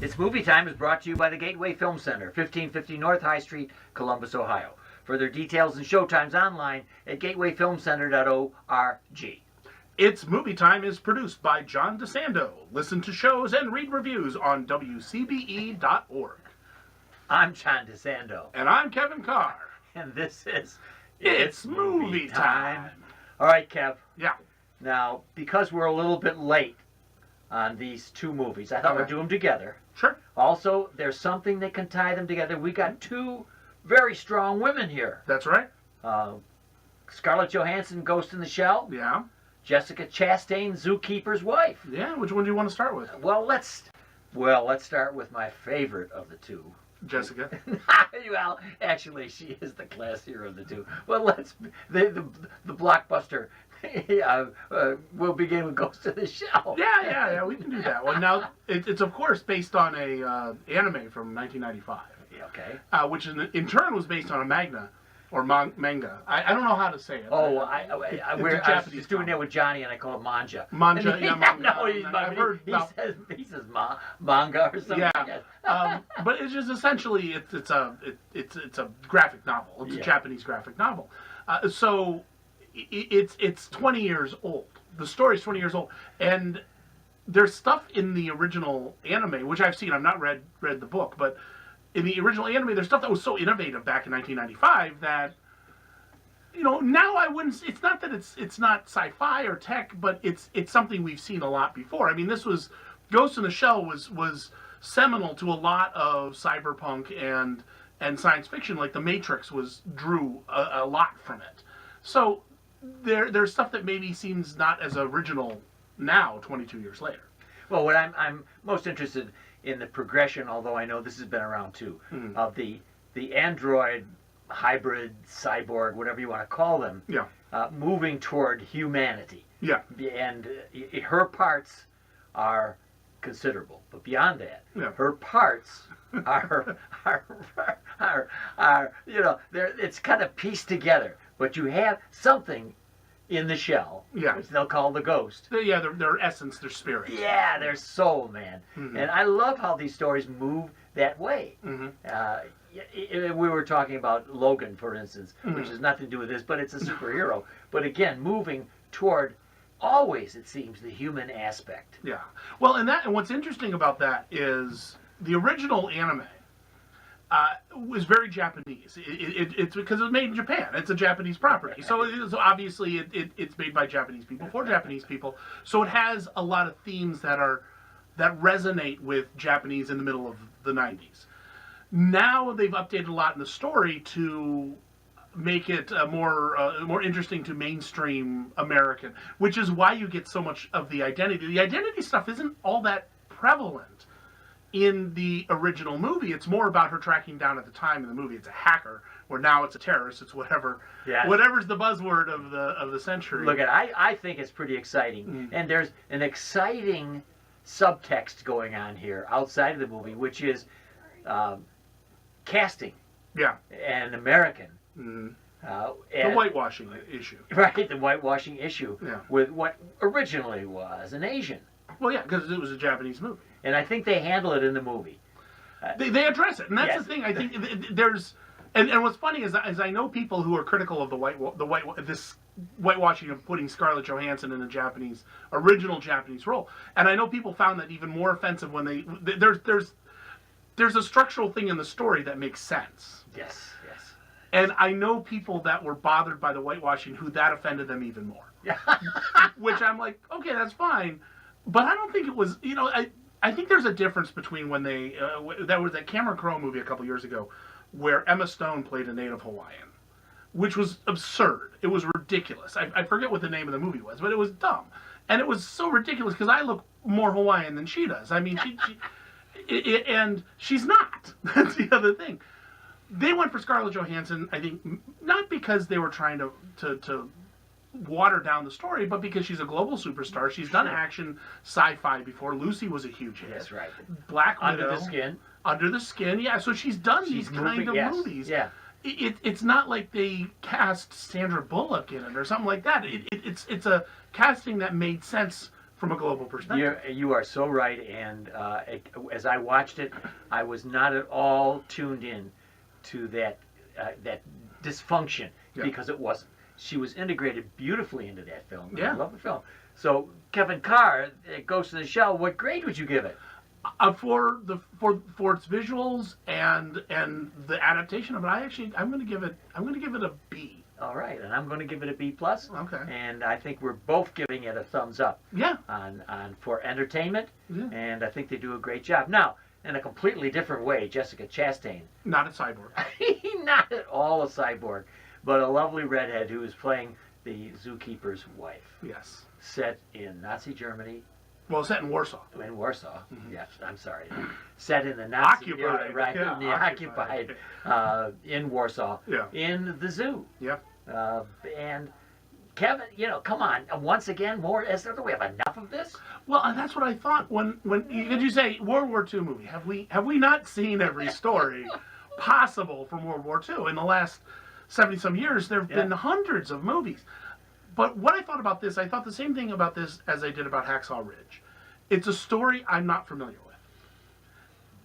It's Movie Time is brought to you by the Gateway Film Center, 1550 North High Street, Columbus, Ohio. Further details and showtimes online at gatewayfilmcenter.org. It's Movie Time is produced by John DeSando. Listen to shows and read reviews on WCBE.org. I'm John DeSando. And I'm Kevin Carr. And this is It's Movie Time. All right, Kev. Yeah. Now, because we're a little bit late on these two movies, I thought we'd do them together. Sure. Also, there's something that can tie them together. We got two very strong women here. That's right. Scarlett Johansson, Ghost in the Shell. Yeah. Jessica Chastain, Zookeeper's wife. Yeah, which one do you want to start with? Well, let's start with my favorite of the two. Jessica. Well, actually, she is the classier of the two. Well, the blockbuster. We'll begin with Ghost in the Shell. Yeah, we can do that one. Now, it's of course based on a anime from 1995. Okay. Which in turn was based on a manga. Or manga. I don't know how to say it. Oh, I was just doing that with Johnny, and I call it manja. Manja, yeah, manga. No, he says manga or something. Yeah, but it's just essentially it's a graphic novel. It's a Japanese graphic novel. So it's 20 years old. The story's 20 years old, and there's stuff in the original anime which I've seen. I've not read the book, but in the original anime, there's stuff that was so innovative back in 1995 that, now I wouldn't. It's not that it's not sci-fi or tech, but it's something we've seen a lot before. I mean, this was Ghost in the Shell was seminal to a lot of cyberpunk and science fiction. Like The Matrix drew a lot from it. So there's stuff that maybe seems not as original now, 22 years later. Well, what I'm most interested in the progression, although I know this has been around too, of the android, hybrid, cyborg, whatever you want to call them, moving toward humanity. Yeah. And her parts are considerable, but beyond that, her parts are it's kind of pieced together. But you have something in the shell, which they'll call the ghost. Their essence, their spirit. Yeah, their soul, man. Mm-hmm. And I love how these stories move that way. Mm-hmm. We were talking about Logan, for instance, which has nothing to do with this, but it's a superhero. But again, moving toward always, it seems, the human aspect. Yeah. Well, and what's interesting about that is the original anime was very Japanese. It's because it was made in Japan. It's a Japanese property. So obviously it's made by Japanese people for Japanese people. So it has a lot of themes that resonate with Japanese in the middle of the 90s. Now they've updated a lot in the story to make it more interesting to mainstream American, which is why you get so much of the identity. The identity stuff isn't all that prevalent in the original movie. It's more about her tracking down at the time in the movie. It's a hacker, where now it's a terrorist. It's whatever's the buzzword of the century. Look, I think it's pretty exciting, and there's an exciting subtext going on here outside of the movie, which is casting. Yeah. And American. The whitewashing issue. Right, the whitewashing issue. Yeah. With what originally was an Asian. Well, yeah, because it was a Japanese movie. And I think they handle it in the movie. They address it, and that's the thing. I think there's, and what's funny is I know people who are critical of this whitewashing of putting Scarlett Johansson in a original Japanese role, and I know people found that even more offensive when there's a structural thing in the story that makes sense. Yes. And I know people that were bothered by the whitewashing who that offended them even more. Yeah. Which I'm like, okay, that's fine, but I don't think it was. I think there's a difference between when there was that Cameron Crowe movie a couple years ago where Emma Stone played a native Hawaiian, which was absurd. It was ridiculous. I forget what the name of the movie was, but it was dumb. And it was so ridiculous because I look more Hawaiian than she does. I mean, and she's not. That's the other thing. They went for Scarlett Johansson, I think, not because they were trying to water down the story, but because she's a global superstar. She's done action sci-fi before. Lucy was a huge hit. That's right. Black Widow. Under the Skin, yeah. So she's done these kind of movies. Yeah. It's not like they cast Sandra Bullock in it or something like that. It's a casting that made sense from a global perspective. You are so right, and as I watched it, I was not at all tuned in to that dysfunction because it wasn't. She was integrated beautifully into that film. Yeah. I love the film. So Kevin Carr, Ghost in the Shell, what grade would you give it? For its visuals and the adaptation of it, I'm going to give it a B. All right, and I'm going to give it a B plus. Okay. And I think we're both giving it a thumbs up. Yeah. On for entertainment. Yeah. And I think they do a great job. Now, in a completely different way, Jessica Chastain. Not a cyborg. Not at all a cyborg, but a lovely redhead who is playing the zookeeper's wife. Yes. Set in Nazi Germany. Well, set in Warsaw. In Warsaw. Mm-hmm. Yes, I'm sorry. Set in the Nazi Occupied. right? Yeah, Occupied in Warsaw. Yeah. In the zoo. Yeah. And Kevin, come on. Once again, more. Do we have enough of this? Well, and that's what I thought when did you say World War II movie? Have we not seen every story possible from World War II in the last 70-some years? There have been hundreds of movies. But what I thought about this, I thought the same thing about this as I did about Hacksaw Ridge. It's a story I'm not familiar with,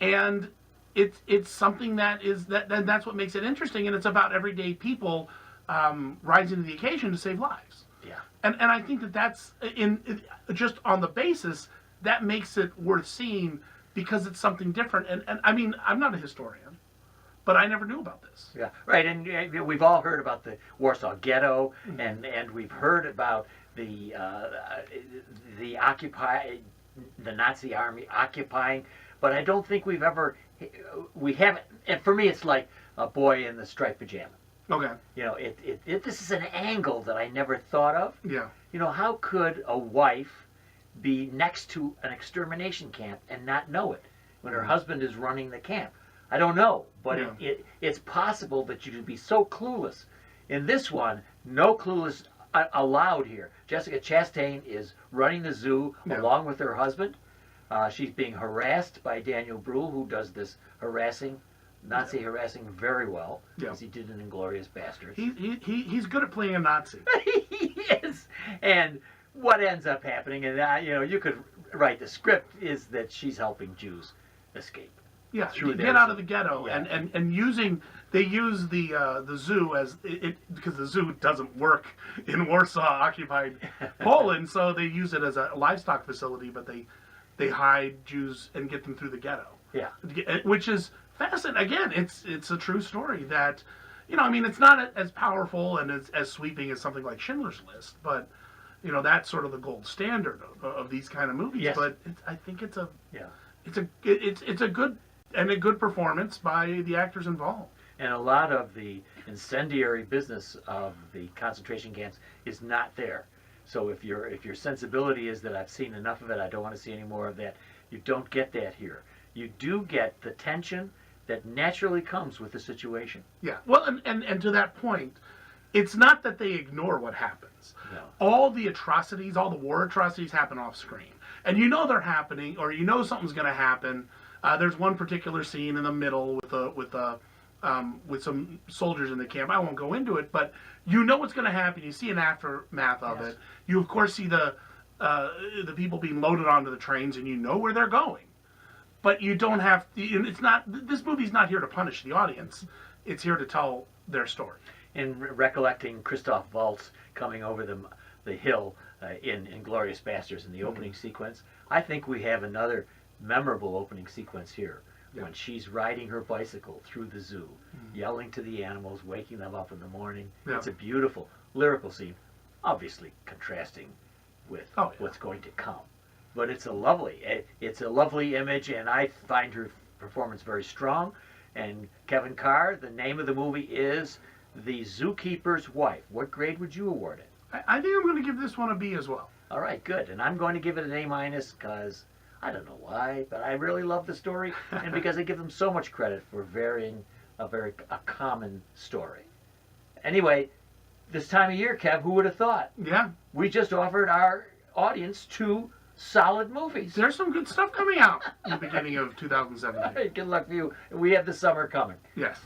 and it's something that's what makes it interesting, and it's about everyday people rising to the occasion to save lives. Yeah. And I think that's just on the basis that makes it worth seeing because it's something different. And I mean, I'm not a historian, but I never knew about this. Yeah, right. And we've all heard about the Warsaw Ghetto, and we've heard about the Nazi army occupying, but I don't think we haven't. And for me, it's like a boy in the striped pajama. Okay. This is an angle that I never thought of. Yeah. How could a wife be next to an extermination camp and not know it when her husband is running the camp? I don't know, but it's possible that you could be so clueless. In this one, no clueless allowed here. Jessica Chastain is running the zoo along with her husband. She's being harassed by Daniel Bruhl, who does this Nazi harassing very well, as he did in Inglourious Basterds. He's good at playing a Nazi. He is. And what ends up happening, and you could write the script, is that she's helping Jews escape. Yeah, get out of the ghetto, and they use the zoo because the zoo doesn't work in Warsaw occupied Poland, so they use it as a livestock facility, but they hide Jews and get them through the ghetto. Yeah, which is fascinating. Again, it's a true story that, it's not as powerful and as sweeping as something like Schindler's List, but that's sort of the gold standard of these kind of movies. Yes. But I think it's a good performance by the actors involved. And a lot of the incendiary business of the concentration camps is not there. So if your sensibility is that I've seen enough of it, I don't want to see any more of that, you don't get that here. You do get the tension that naturally comes with the situation. Yeah. Well, and to that point, it's not that they ignore what happens. No. All the atrocities, all the war atrocities happen off screen. And they're happening, or something's going to happen. There's one particular scene in the middle with some soldiers in the camp. I won't go into it, but what's going to happen. You see an aftermath of it. You of course see the people being loaded onto the trains, and you know where they're going. But you don't have. It's not. This movie's not here to punish the audience. It's here to tell their story. In recollecting Christoph Waltz coming over the hill in Inglourious Basterds in the opening sequence, I think we have another memorable opening sequence here when she's riding her bicycle through the zoo, yelling to the animals, waking them up in the morning. Yeah. It's a beautiful lyrical scene, obviously contrasting with what's going to come. But it's a lovely image, and I find her performance very strong. And Kevin Carr, the name of the movie is The Zookeeper's Wife. What grade would you award it? I think I'm going to give this one a B as well. All right, good. And I'm going to give it an A- because I don't know why, but I really love the story, and because I give them so much credit for varying a common story. Anyway, this time of year, Kev, who would have thought? Yeah. We just offered our audience 2 solid movies. There's some good stuff coming out in the beginning of 2017. All right, good luck for you. We have the summer coming. Yes.